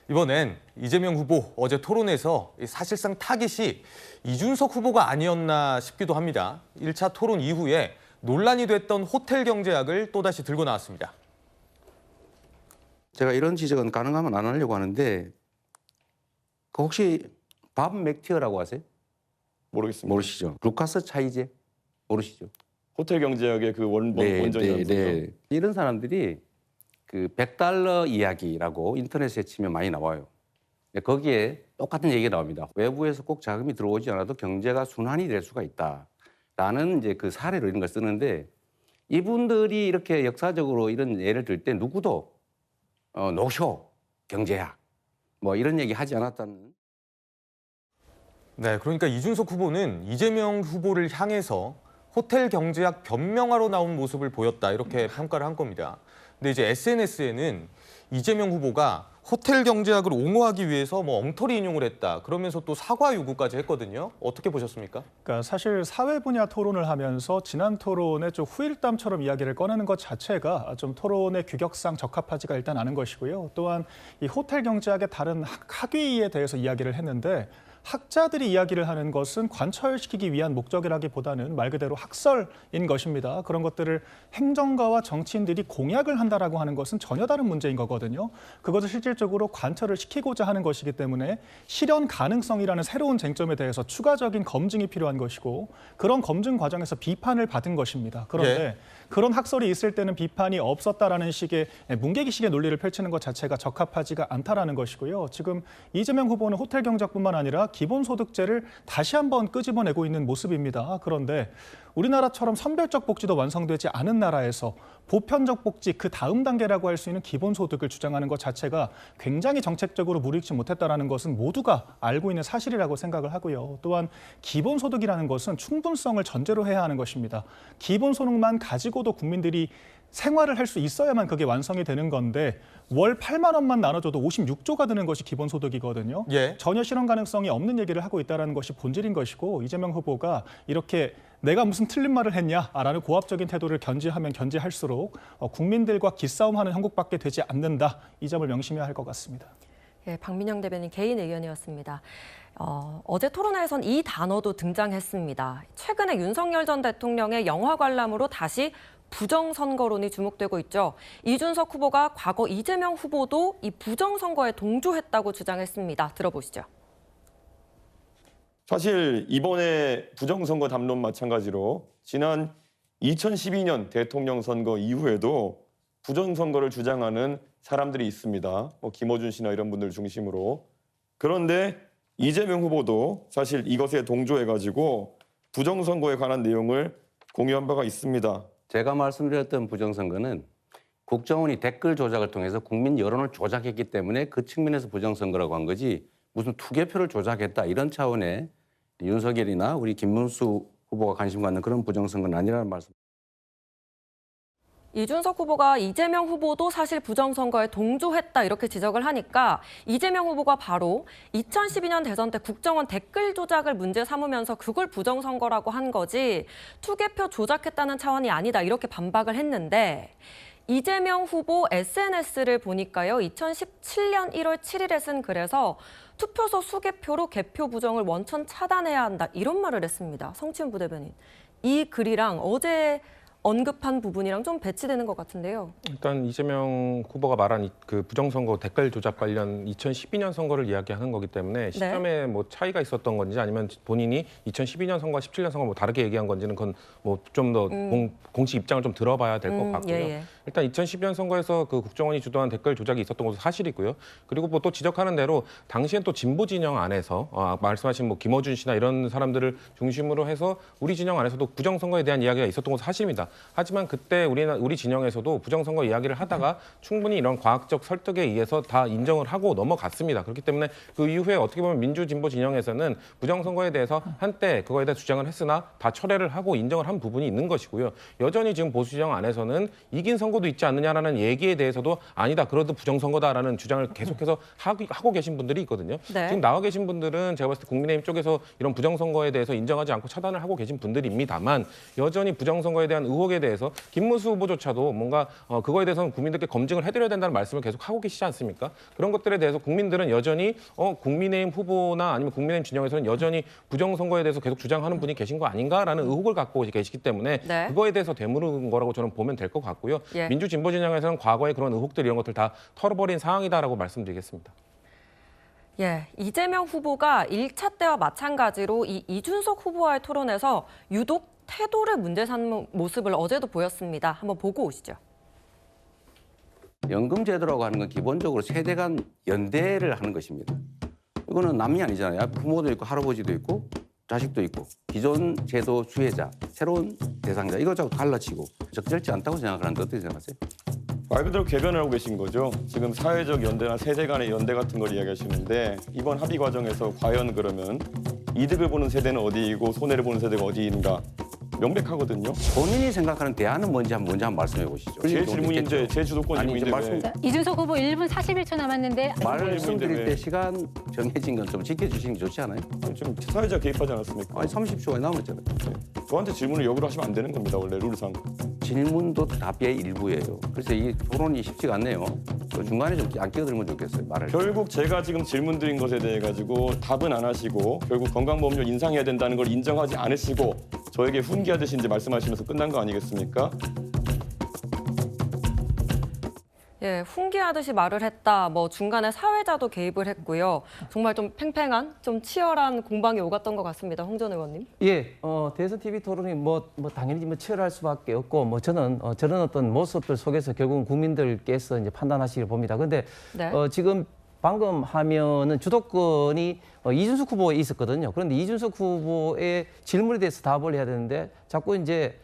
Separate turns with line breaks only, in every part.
이번엔 이재명 후보 어제 토론에서 사실상 타깃이 이준석 후보가 아니었나 싶기도 합니다. 1차 토론 이후에 논란이 됐던 호텔 경제학을 또다시 들고 나왔습니다.
제가 이런 지적은 가능하면 안 하려고 하는데 그 혹시 밥 맥티어라고 아세요?
모르겠습니다.
모르시죠? 루카스 차이제 모르시죠?
호텔 경제학의 그 원전이라는 거죠.
이런 사람들이 그 $100 이야기라고 인터넷에 치면 많이 나와요. 거기에 똑같은 얘기가 나옵니다. 외부에서 꼭 자금이 들어오지 않아도 경제가 순환이 될 수가 있다라는 이제 그 사례로 이런 걸 쓰는데 이분들이 이렇게 역사적으로 이런 예를 들 때 누구도 노쇼 경제학 뭐 이런 얘기 하지 않았다는.
네, 그러니까 이준석 후보는 이재명 후보를 향해서 호텔 경제학 변명하러 나온 모습을 보였다 이렇게 평가를 한 겁니다. 근데 이제 SNS에는 이재명 후보가 호텔 경제학을 옹호하기 위해서 엉터리 인용을 했다. 그러면서 또 사과 요구까지 했거든요. 어떻게 보셨습니까?
그러니까 사실 사회 분야 토론을 하면서 지난 토론에 좀 후일담처럼 이야기를 꺼내는 것 자체가 좀 토론의 규격상 적합하지가 일단 않은 것이고요. 또한 이 호텔 경제학의 다른 학위에 대해서 이야기를 했는데 학자들이 이야기를 하는 것은 관철시키기 위한 목적이라기보다는 말 그대로 학설인 것입니다. 그런 것들을 행정가와 정치인들이 공약을 한다라고 하는 것은 전혀 다른 문제인 거거든요. 그것을 실질적으로 관철을 시키고자 하는 것이기 때문에 실현 가능성이라는 새로운 쟁점에 대해서 추가적인 검증이 필요한 것이고 그런 검증 과정에서 비판을 받은 것입니다. 그런데 그런 학설이 있을 때는 비판이 없었다라는 식의 문개기식의 논리를 펼치는 것 자체가 적합하지가 않다라는 것이고요. 지금 이재명 후보는 호텔 경제뿐만 아니라 기본소득제를 다시 한번 끄집어내고 있는 모습입니다. 그런데 우리나라처럼 선별적 복지도 완성되지 않은 나라에서 보편적 복지 그 다음 단계라고 할 수 있는 기본소득을 주장하는 것 자체가 굉장히 정책적으로 무르익지 못했다라는 것은 모두가 알고 있는 사실이라고 생각을 하고요. 또한 기본소득이라는 것은 충분성을 전제로 해야 하는 것입니다. 기본소득만 가지고도 국민들이 생활을 할 수 있어야만 그게 완성이 되는 건데 월 8만 원만 나눠줘도 56조가 드는 것이 기본소득이거든요. 전혀 실현 가능성이 없는 얘기를 하고 있다는 것이 본질인 것이고 이재명 후보가 이렇게 내가 무슨 틀린 말을 했냐라는 고압적인 태도를 견지하면 견지할수록 국민들과 기싸움하는 형국밖에 되지 않는다. 이 점을 명심해야 할 것 같습니다.
예, 박민영 대변인 개인 의견이었습니다. 어제 토론회에선 이 단어도 등장했습니다. 최근에 윤석열 전 대통령의 영화 관람으로 다시 부정선거론이 주목되고 있죠. 이준석 후보가 과거 이재명 후보도 이 부정선거에 동조했다고 주장했습니다. 들어보시죠.
사실 이번에 부정선거 담론 마찬가지로 지난 2012년 대통령 선거 이후에도 부정선거를 주장하는 사람들이 있습니다. 김어준 씨나 이런 분들 중심으로. 그런데 이재명 후보도 사실 이것에 동조해가지고 부정선거에 관한 내용을 공유한 바가 있습니다.
제가 말씀드렸던 부정선거는 국정원이 댓글 조작을 통해서 국민 여론을 조작했기 때문에 그 측면에서 부정선거라고 한 거지 무슨 투개표를 조작했다 이런 차원의 윤석열이나 우리 김문수 후보가 관심 갖는 그런 부정선거는 아니라는 말씀.
이준석 후보가 이재명 후보도 사실 부정선거에 동조했다 이렇게 지적을 하니까 이재명 후보가 바로 2012년 대선 때 국정원 댓글 조작을 문제 삼으면서 그걸 부정선거라고 한 거지 투개표 조작했다는 차원이 아니다 이렇게 반박을 했는데 이재명 후보 SNS를 보니까요. 2017년 1월 7일에 쓴 글에서 투표소 수개표로 개표 부정을 원천 차단해야 한다 이런 말을 했습니다. 성치훈 부대변인. 이 글이랑 어제 언급한 부분이랑 좀 배치되는 것 같은데요.
일단 이재명 후보가 말한 그 부정선거 댓글 조작 관련 2012년 선거를 이야기하는 거기 때문에 시점에 차이가 있었던 건지 아니면 본인이 2012년 선거와 17년 선거 다르게 얘기한 건지는 그건 좀 더 공식 입장을 좀 들어봐야 될 것 같고요. 일단 2012년 선거에서 그 국정원이 주도한 댓글 조작이 있었던 것은 사실이고요. 그리고 또 지적하는 대로 당시엔 또 진보 진영 안에서 말씀하신 김어준 씨나 이런 사람들을 중심으로 해서 우리 진영 안에서도 부정선거에 대한 이야기가 있었던 것은 사실입니다. 하지만 그때 우리 진영에서도 부정선거 이야기를 하다가 충분히 이런 과학적 설득에 의해서 다 인정을 하고 넘어갔습니다. 그렇기 때문에 그 이후에 어떻게 보면 민주진보 진영에서는 부정선거에 대해서 한때 그거에 대해 주장을 했으나 다 철회를 하고 인정을 한 부분이 있는 것이고요. 여전히 지금 보수 진영 안에서는 이긴 선거도 있지 않느냐라는 얘기에 대해서도 아니다. 그래도 부정선거다라는 주장을 계속해서 하고 계신 분들이 있거든요. 지금 나와 계신 분들은 제가 봤을 때 국민의힘 쪽에서 이런 부정선거에 대해서 인정하지 않고 차단을 하고 계신 분들입니다만 여전히 부정선거에 대한 의혹 의혹에 대해서 김문수 후보조차도 뭔가 그거에 대해서는 국민들께 검증을 해드려야 된다는 말씀을 계속 하고 계시지 않습니까? 그런 것들에 대해서 국민들은 여전히 국민의힘 후보나 아니면 국민의힘 진영에서는 여전히 부정선거에 대해서 계속 주장하는 분이 계신 거 아닌가라는 의혹을 갖고 계시기 때문에
네.
그거에 대해서 되물은 거라고 저는 보면 될 것 같고요.
예.
민주진보 진영에서는 과거의 그런 의혹들 이런 것들 다 털어버린 상황이다라고 말씀드리겠습니다.
예, 이재명 후보가 1차 때와 마찬가지로 이 이준석 후보와의 토론에서 유독 태도를 문제 삼는 모습을 어제도 보였습니다. 한번 보고 오시죠.
연금제도라고 하는 건 기본적으로 세대 간 연대를 하는 것입니다. 이거는 남이 아니잖아요. 부모도 있고 할아버지도 있고 자식도 있고 기존 제도 수혜자, 새로운 대상자 이거 자꾸 갈라치고 적절치 않다고 생각하는데 어떻게 생각하세요?
말 그대로 궤변을 하고 계신 거죠. 지금 사회적 연대나 세대 간의 연대 같은 걸 이야기하시는데 이번 합의 과정에서 과연 그러면 이득을 보는 세대는 어디이고 손해를 보는 세대가 어디인가 명백하거든요.
본인이 생각하는 대안은 뭔지 먼저 한번 말씀해 보시죠.
제 질문인데 제 주도권
아니, 이제
질문인데
말씀-
왜.
이준석 후보 1분 41초 남았는데
말씀드릴
왜.
때 시간 정해진 건 좀 지켜주시는 게 좋지 않아요?
지금 사회자 개입하지 않았습니까?
아니 30초가 남았잖아요.
저한테 질문을 역으로 하시면 안 되는 겁니다. 원래 룰상.
질문도 답의 일부예요. 그래서 이 토론이 쉽지가 않네요. 그 중간에 좀 안 끼어들면 좋겠어요. 말을.
결국 제가 지금 질문 드린 것에 대해 가지고 답은 안 하시고 결국 건강보험료 인상해야 된다는 걸 인정하지 않으시고 저에게 훈계하듯이 이제 말씀하시면서 끝난 거 아니겠습니까?
예, 훈계하듯이 말을 했다. 뭐 중간에 사회자도 개입을 했고요. 정말 좀 팽팽한, 좀 치열한 공방이 오갔던 것 같습니다. 홍 전 의원님.
예, 대선 TV 토론이 뭐 당연히 치열할 수밖에 없고 저는 저런 어떤 모습들 속에서 결국은 국민들께서 이제 판단하시길 봅니다. 근데
네.
지금 방금 하면은 주도권이 이준석 후보에 있었거든요. 그런데 이준석 후보의 질문에 대해서 답을 해야 되는데 자꾸 이제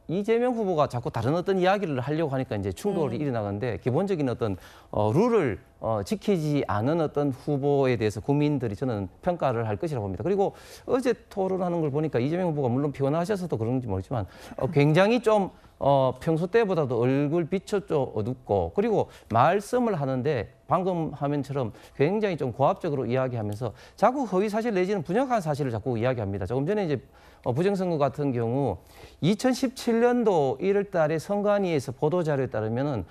이재명 후보가 자꾸 다른 어떤 이야기를 하려고 하니까 이제 충돌이 일어나는데 기본적인 어떤 룰을 지키지 않은 어떤 후보에 대해서 국민들이 저는 평가를 할 것이라고 봅니다. 그리고 어제 토론하는 걸 보니까 이재명 후보가 물론 피곤하셔서도 그런지 모르지만 굉장히 좀 평소 때보다도 얼굴 빛이 좀 어둡고 그리고 말씀을 하는데 방금 화면처럼 굉장히 좀 고압적으로 이야기하면서 자꾸 허위 사실 내지는 부정한 사실을 자꾸 이야기합니다. 조금 전에 이제 부정선거 같은 경우 2017년도 1월 달에 선관위에서 보도자료에 따르면은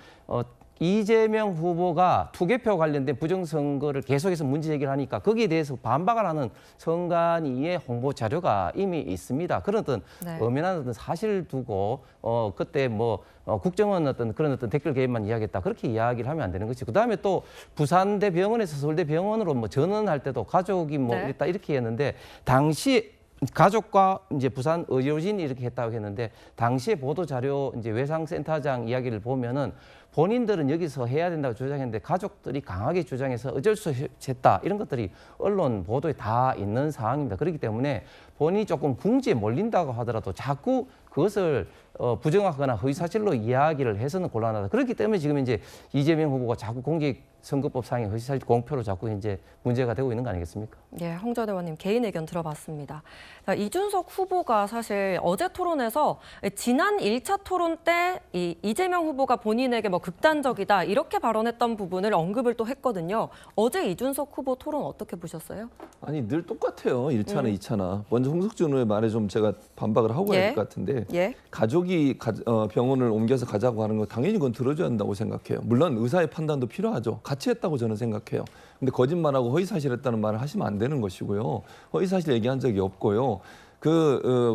이재명 후보가 투개표 관련된 부정선거를 계속해서 문제 제기를 하니까 거기에 대해서 반박을 하는 선관위의 홍보 자료가 이미 있습니다. 그런 어떤
네.
엄연한 어떤 사실을 두고 그때 국정원 어떤 그런 어떤 댓글 개입만 이야기했다 그렇게 이야기를 하면 안 되는 것이고 그다음에 또 부산대 병원에서 서울대 병원으로 전원할 때도 가족이
네.
이랬다 이렇게 했는데 당시 가족과 이제 부산 의료진이 이렇게 했다고 했는데 당시에 보도 자료 이제 외상센터장 이야기를 보면은 본인들은 여기서 해야 된다고 주장했는데 가족들이 강하게 주장해서 어쩔 수 없다 이런 것들이 언론 보도에 다 있는 상황입니다. 그렇기 때문에 본인이 조금 궁지에 몰린다고 하더라도 자꾸 그것을 부정하거나 허위사실로 이야기를 해서는 곤란하다. 그렇기 때문에 지금 이제 이재명 후보가 자꾸 공직선거법상의 허위사실 공표로 자꾸 이제 문제가 되고 있는 거 아니겠습니까?
예, 홍 전 의원님 개인 의견 들어봤습니다. 자, 이준석 후보가 사실 어제 토론에서 지난 1차 토론 때 이재명 후보가 본인에게 뭐 극단적이다 이렇게 발언했던 부분을 언급을 또 했거든요. 어제 이준석 후보 토론 어떻게 보셨어요?
아니 늘 똑같아요. 1차나 2차나. 먼저 홍석준 의원의 말에 좀 제가 반박을 하고
예.
해야 될 것 같은데
예.
가족이 병원을 옮겨서 가자고 하는 거 당연히 그건 들어줘야 한다고 생각해요. 물론 의사의 판단도 필요하죠. 같이 했다고 저는 생각해요. 근데 거짓말하고 허위사실했다는 말을 하시면 안 되는 것이고요. 허위사실 얘기한 적이 없고요.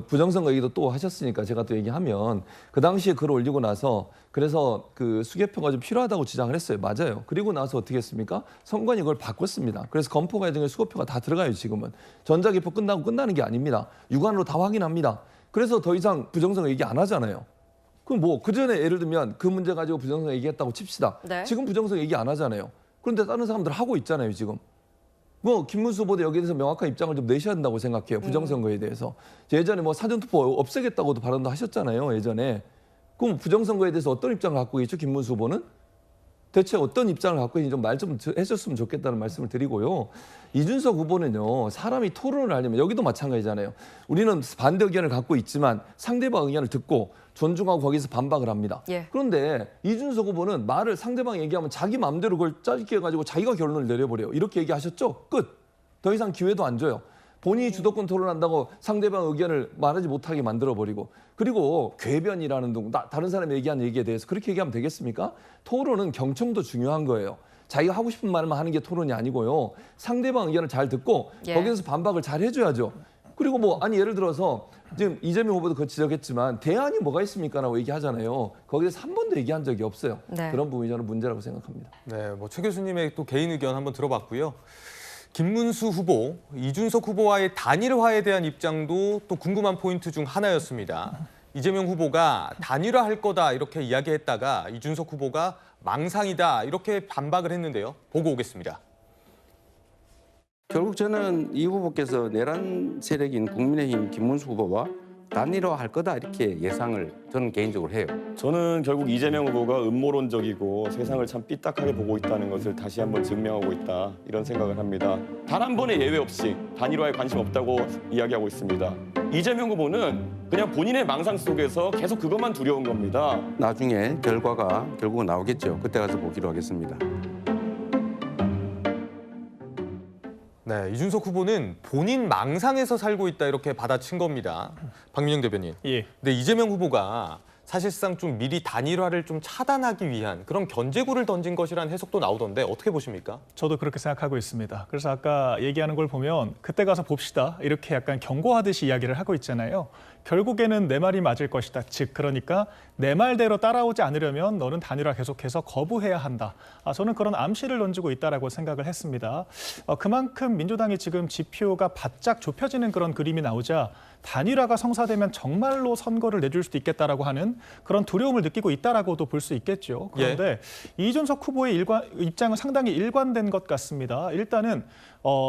부정선거 얘기도 또 하셨으니까 제가 또 얘기하면 그 당시에 글을 올리고 나서 그래서 그 수개표가 좀 필요하다고 주장을 했어요. 맞아요. 그리고 나서 어떻게 했습니까? 선관위 그걸 바꿨습니다. 그래서 검포 과정에 수개표가 다 들어가요. 지금은. 전자개표 끝나고 끝나는 게 아닙니다. 육안으로 다 확인합니다. 그래서 더 이상 부정선거 얘기 안 하잖아요. 그럼 뭐 그전에 예를 들면 그 문제 가지고 부정선거 얘기했다고 칩시다.
네.
지금 부정선거 얘기 안 하잖아요. 그런데 다른 사람들 하고 있잖아요. 지금. 뭐 김문수 후보도 여기에 대해서 명확한 입장을 좀 내셔야 된다고 생각해요. 부정선거에 대해서. 예전에 뭐 사전투표 없애겠다고도 발언도 하셨잖아요. 예전에. 그럼 부정선거에 대해서 어떤 입장을 갖고 계시죠? 김문수 후보는? 대체 어떤 입장을 갖고 있는지 좀 말 좀 해줬으면 좋겠다는 말씀을 드리고요. 이준석 후보는요. 사람이 토론을 하려면 여기도 마찬가지잖아요. 우리는 반대 의견을 갖고 있지만 상대방 의견을 듣고 존중하고 거기서 반박을 합니다.
예.
그런데 이준석 후보는 말을 상대방이 얘기하면 자기 마음대로 그걸 짜집게 해가지고 자기가 결론을 내려버려요. 이렇게 얘기하셨죠? 끝. 더 이상 기회도 안 줘요. 본인이 주도권 토론한다고 상대방 의견을 말하지 못하게 만들어버리고 그리고 궤변이라는 등 다른 사람이 얘기한 얘기에 대해서 그렇게 얘기하면 되겠습니까? 토론은 경청도 중요한 거예요. 자기가 하고 싶은 말만 하는 게 토론이 아니고요. 상대방 의견을 잘 듣고
예.
거기에서 반박을 잘 해줘야죠. 그리고 뭐 아니 예를 들어서 지금 이재명 후보도 그거 지적했지만 대안이 뭐가 있습니까라고 얘기하잖아요. 거기에서 한 번도 얘기한 적이 없어요.
네.
그런 부분이 저는 문제라고 생각합니다.
네, 뭐 최 교수님의 또 개인 의견 한번 들어봤고요. 김문수 후보, 이준석 후보와의 단일화에 대한 입장도 또 궁금한 포인트 중 하나였습니다. 이재명 후보가 단일화할 거다 이렇게 이야기했다가 이준석 후보가 망상이다 이렇게 반박을 했는데요. 보고 오겠습니다.
결국 저는 이 후보께서 내란 세력인 국민의힘 김문수 후보와 단일화할 거다 이렇게 예상을 저는 개인적으로 해요.
저는 결국 이재명 후보가 음모론적이고 세상을 참 삐딱하게 보고 있다는 것을 다시 한번 증명하고 있다 이런 생각을 합니다. 단 한 번의 예외 없이 단일화에 관심 없다고 이야기하고 있습니다. 이재명 후보는 그냥 본인의 망상 속에서 계속 그것만 두려운 겁니다.
나중에 결과가 결국은 나오겠죠. 그때 가서 보기로 하겠습니다.
네, 이준석 후보는 본인 망상에서 살고 있다 이렇게 받아친 겁니다. 박민영 대변인.
예.
근데 이재명 후보가 사실상 좀 미리 단일화를 좀 차단하기 위한 그런 견제구를 던진 것이라는 해석도 나오던데 어떻게 보십니까?
저도 그렇게 생각하고 있습니다. 그래서 아까 얘기하는 걸 보면 그때 가서 봅시다. 이렇게 약간 경고하듯이 이야기를 하고 있잖아요. 결국에는 내 말이 맞을 것이다. 즉 그러니까 내 말대로 따라오지 않으려면 너는 단일화 계속해서 거부해야 한다. 저는 그런 암시를 던지고 있다라고 생각을 했습니다. 그만큼 민주당이 지금 지표가 바짝 좁혀지는 그런 그림이 나오자 단일화가 성사되면 정말로 선거를 내줄 수도 있겠다라고 하는 그런 두려움을 느끼고 있다라고도 볼 수 있겠죠. 그런데 이준석 후보의 입장은 상당히 일관된 것 같습니다. 일단은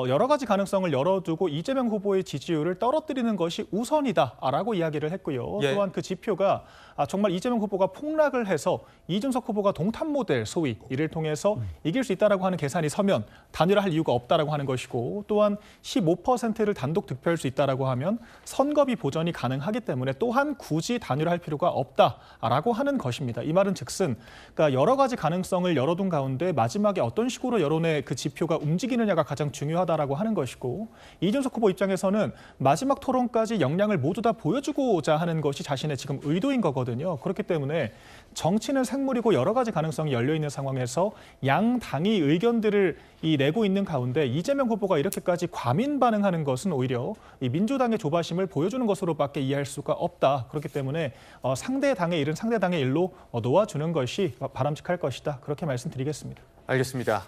여러 가지 가능성을 열어두고 이재명 후보의 지지율을 떨어뜨리는 것이 우선이다라고 이야기를 했고요.
예.
또한 그 지표가 정말 이재명 후보가 폭락을 해서 이준석 후보가 동탑 모델 소위 이를 통해서 이길 수 있다라고 하는 계산이 서면 단일화할 이유가 없다라고 하는 것이고 또한 15%를 단독 득표할 수 있다라고 하면 선거비 보전이 가능하기 때문에 또한 굳이 단일화할 필요가 없다라고 하는 것입니다. 이 말은 즉슨 그러니까 여러 가지 가능성을 열어둔 가운데 마지막에 어떤 식으로 여론의 그 지표가 움직이느냐가 가장 중요하다라고 하는 것이고 이준석 후보 입장에서는 마지막 토론까지 역량을 모두 다 보여주고자 하는 것이 자신의 지금 의도인 거거든요. 그렇기 때문에 정치는 생물이고 여러 가지 가능성이 열려 있는 상황에서 양 당이 의견들을 내고 있는 가운데 이재명 후보가 이렇게까지 과민 반응하는 것은 오히려 이 민주당의 조바심을 보여주는 것으로밖에 이해할 수가 없다. 그렇기 때문에 상대 당의 일은 상대 당의 일로 놓아주는 것이 바람직할 것이다. 그렇게 말씀드리겠습니다.
알겠습니다.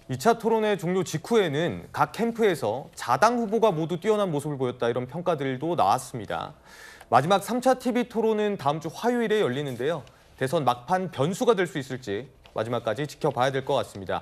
2차 토론회 종료 직후에는 각 캠프에서 자당 후보가 모두 뛰어난 모습을 보였다 이런 평가들도 나왔습니다. 마지막 3차 TV 토론은 다음 주 화요일에 열리는데요. 대선 막판 변수가 될 수 있을지 마지막까지 지켜봐야 될 것 같습니다.